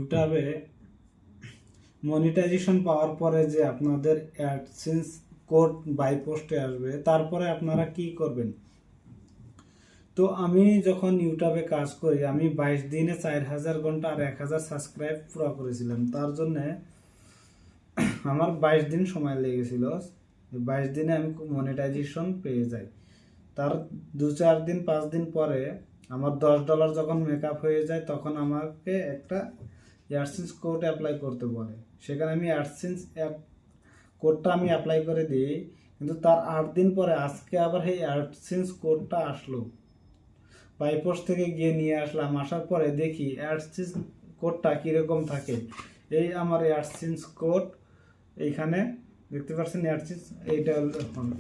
ইউটিউবে মনিটাইজেশন পাওয়ার পরে যে আপনাদের অ্যাডসেন্স কোড বাই পোস্টে আসবে, তারপরে আপনারা কি করবেন? তো আমি যখন ইউটিউবে কাজ করি, আমি 22 দিনে 4000 ঘন্টা আর 1000 সাবস্ক্রাইব পুরো করেছিলাম। তার জন্য আমার 22 দিন সময় লেগেছিল। 22 দিনে আমি মনিটাইজেশন পেয়ে যাই। তার 2-4 দিন 5 দিন পরে আমার $10 যখন মেকআপ হয়ে যায়, তখন আমাকে একটা অ্যাডসেন্স কোড অ্যাপ্লাই করতে বলে। সেখানে আমি অ্যাডসেন্স কোডটা আমি অ্যাপ্লাই করে দিই, কিন্তু তার 8 দিন পরে আজকে আবার এই অ্যাডসেন্স কোডটা আসলো। বাইপোস্ট থেকে গিয়ে নিয়ে আসলাম, আসার পরে দেখি অ্যাডসেন্স কোডটা কীরকম থাকে। এই আমার অ্যাডসেন্স কোড এইখানে দেখতে পাচ্ছেন, অ্যাডসেন্স এইটা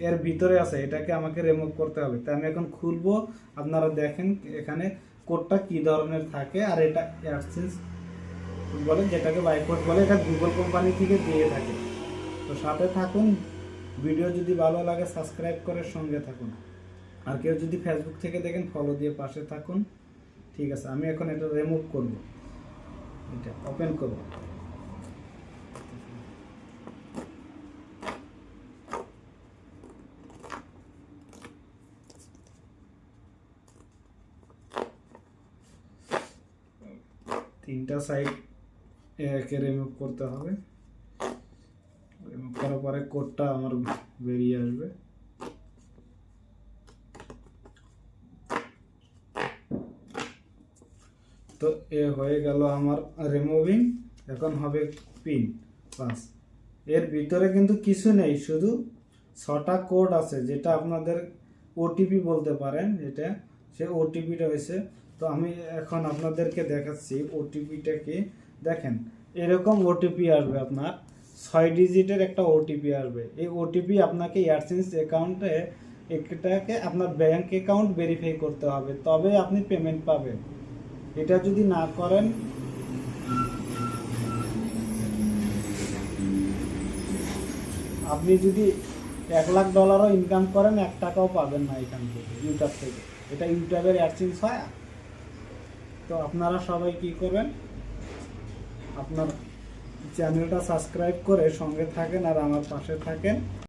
এর ভিতরে আছে, এটাকে আমাকে রিমুভ করতে হবে। তাই আমি এখন খুলবো, আপনারা দেখেন এখানে কোডটা কি ধরনের থাকে। আর এটা অ্যাডসেন্স বলে, যেটাকে বাইপোস্ট বলে, এটা গুগল কোম্পানি থেকে দিয়ে থাকে। তো সাথে থাকুন, ভিডিও যদি ভালো লাগে সাবস্ক্রাইব করে সঙ্গে থাকুন। আর কেউ যদি ফেসবুক থেকে দেখেন ফলো দিয়ে পাশে থাকুন। ঠিক আছে, আমি এখন এটা রিমুভ করব, এটা ওপেন করব। তিনটা সাইড একে রিমুভ করতে হবে। রিমুভ করার পরে কোডটা আমার বেরিয়ে আসবে। তো এ হয়ে গেল আমার রিমুভিং। এখন হবে পিন বাস। এর ভিতরে কিন্তু কিছু নেই, শুধু 6টা কোড আছে, যেটা আপনাদের ওটিপি বলতে পারেন। এটা সে ওটিপিটা হয়েছে। তো আমি এখন আপনাদেরকে দেখাচ্ছি ওটিপিটা কি। দেখেন, এরকম ওটিপি আসবে, আপনার 6 ডিজিটের একটা ওটিপি আসবে। এই ওটিপি আপনাকে অ্যাডসেন্স অ্যাকাউন্টে এটাকে আপনার ব্যাংক অ্যাকাউন্ট ভেরিফাই করতে হবে, তবে আপনি পেমেন্ট পাবেন। এটা যদি না করেন, আপনি যদি $1,00,000 ইনকাম করেন, 1 টাকাও পাবেন না এখান থেকে, ইউটিউব থেকে। এটা ইউটিউবের অ্যাডসেন্স হয়। তো আপনারা সবাই কি করবেন, আপনার চ্যানেলটা সাবস্ক্রাইব করে সঙ্গে থাকেন আর আমার পাশে থাকেন।